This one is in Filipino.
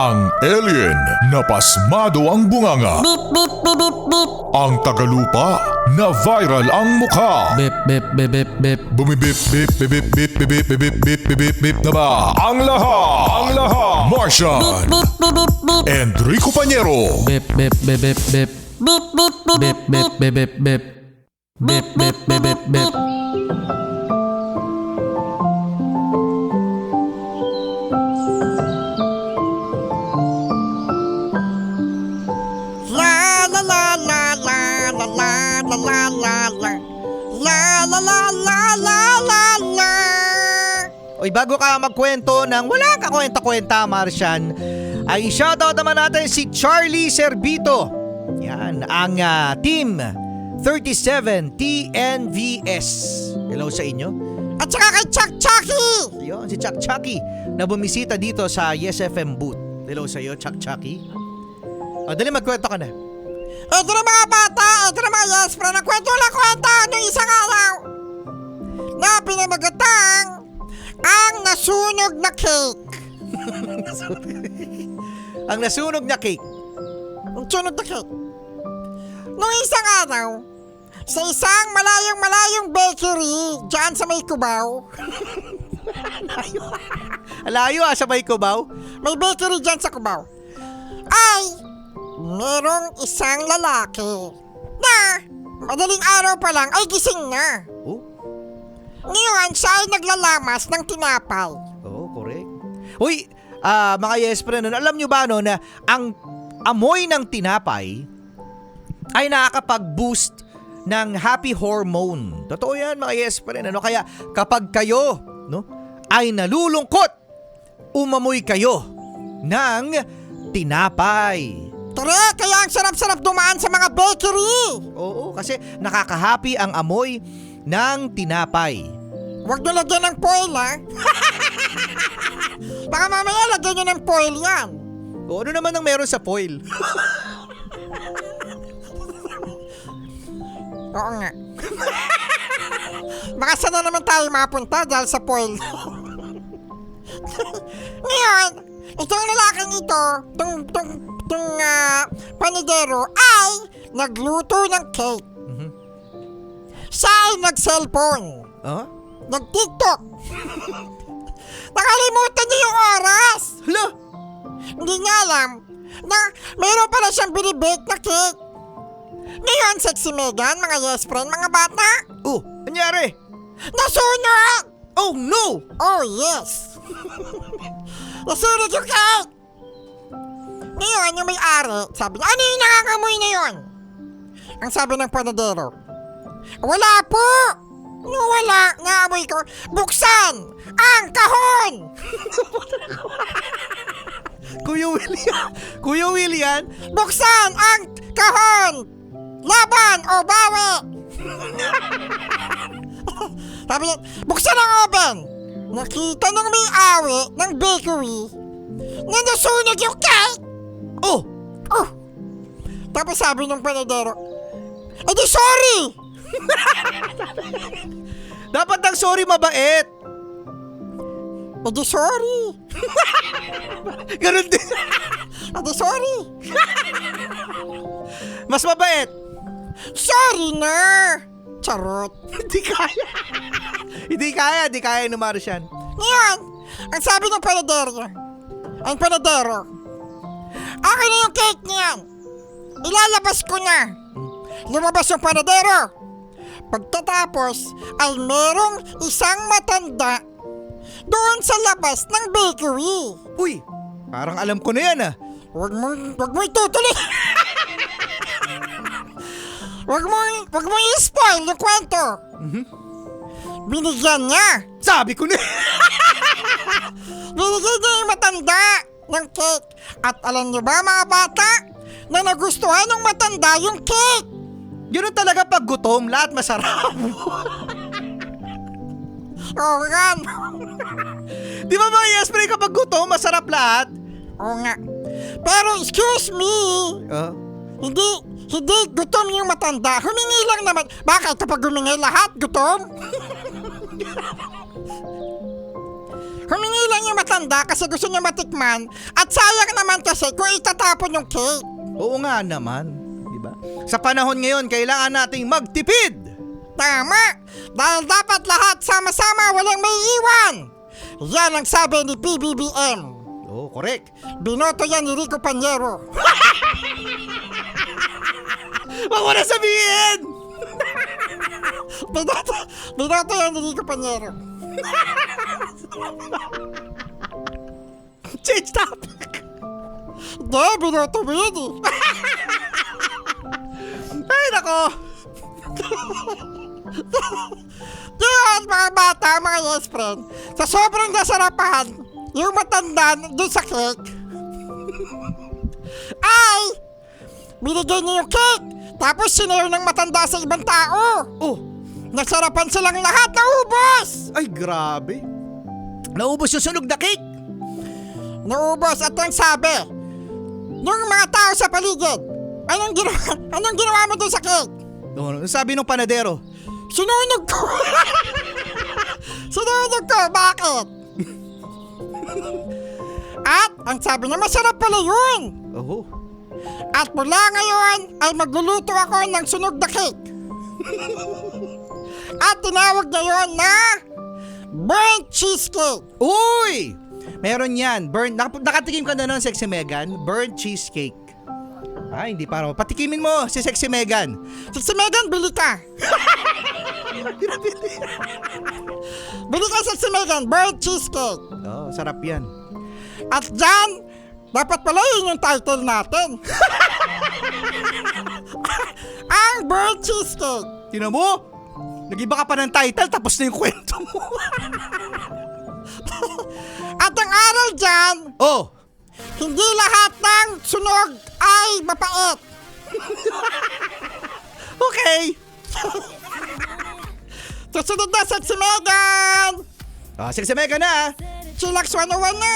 Ang alien na pasmado ang bunganga. Beep, beep, beep, beep, beep. Ang tagalupa na viral ang mukha. Bip, bip, bip, bip, bip. Bumibip, bip, bip, bip, bip, bip, bip, bip, bip, bip, bip, bip na ba? Ang lahat, Martian, Beep, beep, beep, beep. Enrico Pañero, Bip, bip, bip, bip, bip. Beep, beep, beep, Bip, bip, bip, bip, bip. Bip, bip, bip, bip, bip. La la la la la la la la la la la. La la la la la la la. Oy, bago ka magkwento ng wala ka kwenta-kwenta, Martian, ay shoutout naman natin si Charlie Servito. Yan, ang Team 37 TNVS. Hello sa inyo. At saka kay Chuck Chucky. Ayun, si Chuck Chucky na bumisita dito sa Yes FM booth. Hello sa iyo, Chuck Chucky. O, dali magkwento ka na. Ito na mga bata, ito na mga yes friend. Nagkwento lang kwenta nung isang araw na pinamagatang ang nasunog na cake. Ang nasunog na cake. Ang sunog na cake. Nung isang araw, sa isang malayong bakery dyan sa may Cubao. Alayo sa may Cubao. May bakery dyan sa Cubao. Ay, merong isang lalaki na madaling araw pa lang ay gising na. Oh, Ngayon, siya ay naglalamas ng tinapay. oh, correct. Uy, mga yes friend, alam nyo ba no, na ang amoy ng tinapay ay nakakapag-boost ng happy hormone. Totoo yan mga yes friend. Ano? Kaya kapag kayo no, ay nalulungkot, umamoy kayo ng tinapay. Tara, kaya ang sarap-sarap dumaan sa mga bakery. Oo, kasi nakaka-happy ang amoy ng tinapay. Huwag nyo lagyan ng foil, ha? Baka mamaya lagyan nyo ng foil yan. O ano naman ang meron sa foil? Oo nga. Baka saan na naman tayo mapunta dahil sa foil. Ngayon, itong lalaking ito, itong panidero ay nagluto ng cake. Siya ay nag-cellphone. Huh? Nag-TikTok. Nakalimutan niya yung oras. Hala! Hindi niya alam na meron pala siyang binibake na cake. Ngayon, sexy Megan, mga yes friend, mga bata, Oh, anyari? nasunog! Oh no! Oh, yes! Nasunog yung cake! Ngayon, yung may-ari, sabi niya, ano yung nangangamoy na yun? Ang sabi ng panadero, wala po! Nung wala, naamoy ko, buksan ang kahon! Kuya William, Buksan ang kahon! Laban o bawi! Sabi niya, buksan ang oven! Nakita nung may-ari ng bakery na nasunog yung cake! oh! Oh! Tapos sabi ng panadero, di sorry! Dapat ang sorry mabait. Di sorry! Ganun din. Di sorry! Mas mabait. Sorry na! Charot! Hindi kaya. Hindi kaya ni Martian. Ngayon, ang sabi ng panadero, akin na yung cake niyan. Ilalabas ko na. Lumabas yung panadero. Pagtatapos ay merong isang matanda doon sa labas ng bakery. Uy, parang alam ko na yan ah. Wag mo itutuloy. Wag mo i-spoil yung kwento. Binigyan niya. Sabi ko na. Binigyan niya yung matanda ng cake. At alam niyo ba mga bata, na nagustuhan ng matanda yung cake. Ganun talaga pag gutom, lahat masarap. Oo nga. Di ba mga yes, pre, kapag gutom, masarap lahat? Oo nga. Pero excuse me, hindi gutom yung matanda. Humingi lang naman. Bakit kapag humingi lahat, gutom? Humingi lang yung matanda kasi gusto niya matikman at sayang naman kasi kung itatapon yung cake. Oo nga naman, di ba? Sa panahon ngayon, kailangan nating magtipid. Tama! Dahil dapat lahat sama-sama walang may iwan. Yan ang sabi ni PBBM. Oo, correct. Binoto yan ni Rico Panyero. Wag mo na sabihin! Binoto yan ni Rico Panyero. Change topic. Hindi, binoto mo yun eh. Ay, nako. Yan mga bata, mga yes friend. Sa sobrang nasarapan, yung matanda doon sa cake, ay, binigay niya yung cake. Tapos sinare ng matanda sa ibang tao. Oh, Nagsarapan silang lahat, naubos! ay grabe. Naubos yung sunog na cake. Naubos at ang sabi, yung mga tao sa paligid, anong ginawa mo doon sa cake? No, sabi nung panadero, Sinunog ko! Sinunog ko, bakit? At ang sabi niya, masarap pala yun! oh, At mula ngayon ay magluluto ako ng sunog na cake. At tinawag niya yun na burnt cheesecake. uy! Meron yan. Nakatikim ka na ng Sexy Megan? Burnt cheesecake. Ay, hindi para. Patikimin mo si Sexy Megan. Si Megan, bili ka. Bili ka sa Megan, burnt cheesecake. Oh, sarap yan. At dyan, dapat pala yun yung title natin. Ang burnt cheesecake. Tinan mo? Nag-iba ka pa ng title tapos na yung kwento mo. At ang aral dyan, Oh, hindi lahat ng sunog ay mapait. okay. Susunod na sa si Megan. Sexy Megan na. Chillax 101 na.